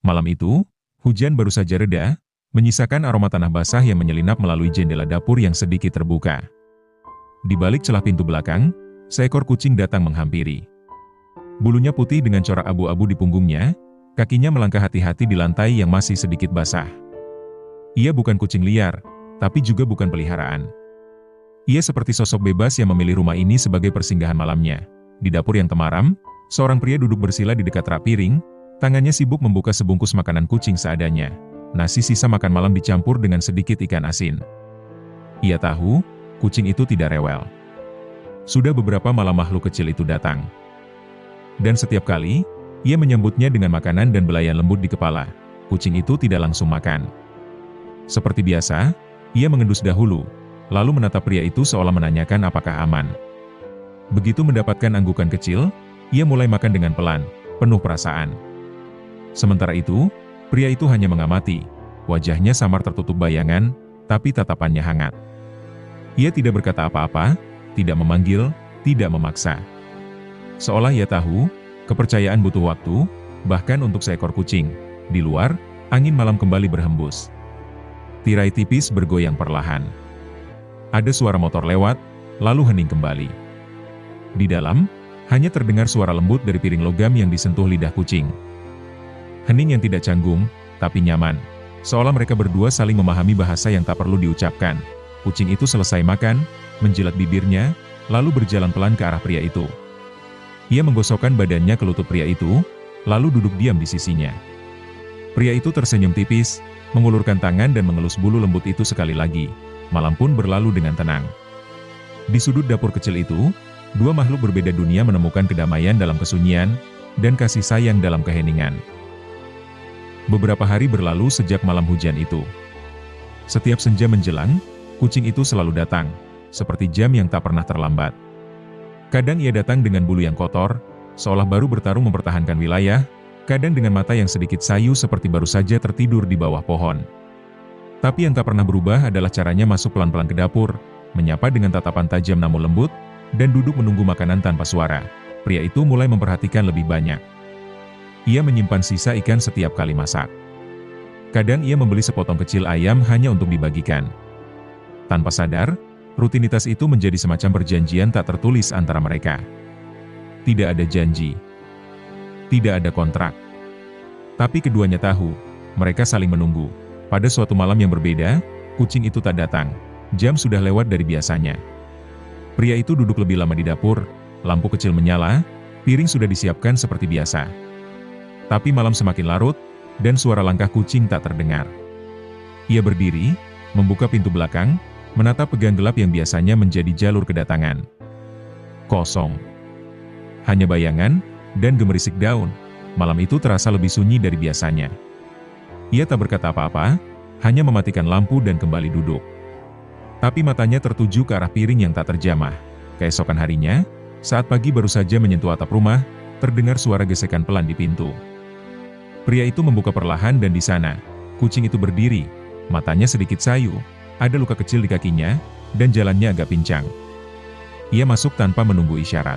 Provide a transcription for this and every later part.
Malam itu, hujan baru saja reda, menyisakan aroma tanah basah yang menyelinap melalui jendela dapur yang sedikit terbuka. Di balik celah pintu belakang, seekor kucing datang menghampiri. Bulunya putih dengan corak abu-abu di punggungnya, kakinya melangkah hati-hati di lantai yang masih sedikit basah. Ia bukan kucing liar, tapi juga bukan peliharaan. Ia seperti sosok bebas yang memilih rumah ini sebagai persinggahan malamnya. Di dapur yang temaram, seorang pria duduk bersila di dekat rak piring, tangannya sibuk membuka sebungkus makanan kucing seadanya. Nasi sisa makan malam dicampur dengan sedikit ikan asin. Ia tahu, kucing itu tidak rewel. Sudah beberapa malam makhluk kecil itu datang. Dan setiap kali, ia menyambutnya dengan makanan dan belayan lembut di kepala. Kucing itu tidak langsung makan. Seperti biasa, ia mengendus dahulu, lalu menatap pria itu seolah menanyakan apakah aman. Begitu mendapatkan anggukan kecil, ia mulai makan dengan pelan, penuh perasaan. Sementara itu, pria itu hanya mengamati. Wajahnya samar tertutup bayangan, tapi tatapannya hangat. Ia tidak berkata apa-apa, tidak memanggil, tidak memaksa. Seolah ia tahu, kepercayaan butuh waktu, bahkan untuk seekor kucing. Di luar, angin malam kembali berhembus. Tirai tipis bergoyang perlahan. Ada suara motor lewat, lalu hening kembali. Di dalam, hanya terdengar suara lembut dari piring logam yang disentuh lidah kucing. Hening yang tidak canggung, tapi nyaman. Seolah mereka berdua saling memahami bahasa yang tak perlu diucapkan. Kucing itu selesai makan, menjilat bibirnya, lalu berjalan pelan ke arah pria itu. Ia menggosokkan badannya ke lutut pria itu, lalu duduk diam di sisinya. Pria itu tersenyum tipis, mengulurkan tangan dan mengelus bulu lembut itu sekali lagi. Malam pun berlalu dengan tenang. Di sudut dapur kecil itu, dua makhluk berbeda dunia menemukan kedamaian dalam kesunyian, dan kasih sayang dalam keheningan. Beberapa hari berlalu sejak malam hujan itu. Setiap senja menjelang, kucing itu selalu datang, seperti jam yang tak pernah terlambat. Kadang ia datang dengan bulu yang kotor, seolah baru bertarung mempertahankan wilayah, kadang dengan mata yang sedikit sayu seperti baru saja tertidur di bawah pohon. Tapi yang tak pernah berubah adalah caranya masuk pelan-pelan ke dapur, menyapa dengan tatapan tajam namun lembut, dan duduk menunggu makanan tanpa suara. Pria itu mulai memperhatikan lebih banyak. Ia menyimpan sisa ikan setiap kali masak. Kadang ia membeli sepotong kecil ayam hanya untuk dibagikan. Tanpa sadar, rutinitas itu menjadi semacam perjanjian tak tertulis antara mereka. Tidak ada janji. Tidak ada kontrak. Tapi keduanya tahu, mereka saling menunggu. Pada suatu malam yang berbeda, kucing itu tak datang. Jam sudah lewat dari biasanya. Pria itu duduk lebih lama di dapur, lampu kecil menyala, piring sudah disiapkan seperti biasa. Tapi malam semakin larut, dan suara langkah kucing tak terdengar. Ia berdiri, membuka pintu belakang, menatap pegang gelap yang biasanya menjadi jalur kedatangan. Kosong. Hanya bayangan, dan gemerisik daun. Malam itu terasa lebih sunyi dari biasanya. Ia tak berkata apa-apa, hanya mematikan lampu dan kembali duduk. Tapi matanya tertuju ke arah piring yang tak terjamah. Keesokan harinya, saat pagi baru saja menyentuh atap rumah, terdengar suara gesekan pelan di pintu. Pria itu membuka perlahan dan di sana, kucing itu berdiri, matanya sedikit sayu, ada luka kecil di kakinya, dan jalannya agak pincang. Ia masuk tanpa menunggu isyarat.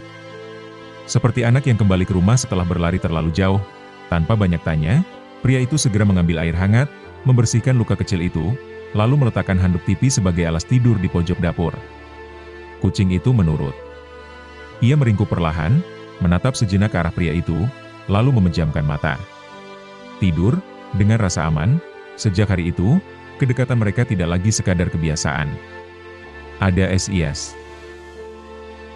Seperti anak yang kembali ke rumah setelah berlari terlalu jauh, tanpa banyak tanya, pria itu segera mengambil air hangat, membersihkan luka kecil itu, lalu meletakkan handuk tipis sebagai alas tidur di pojok dapur. Kucing itu menurut. Ia meringkuk perlahan, menatap sejenak ke arah pria itu, lalu memejamkan mata. Tidur, dengan rasa aman. Sejak hari itu, kedekatan mereka tidak lagi sekadar kebiasaan. Ada SIS.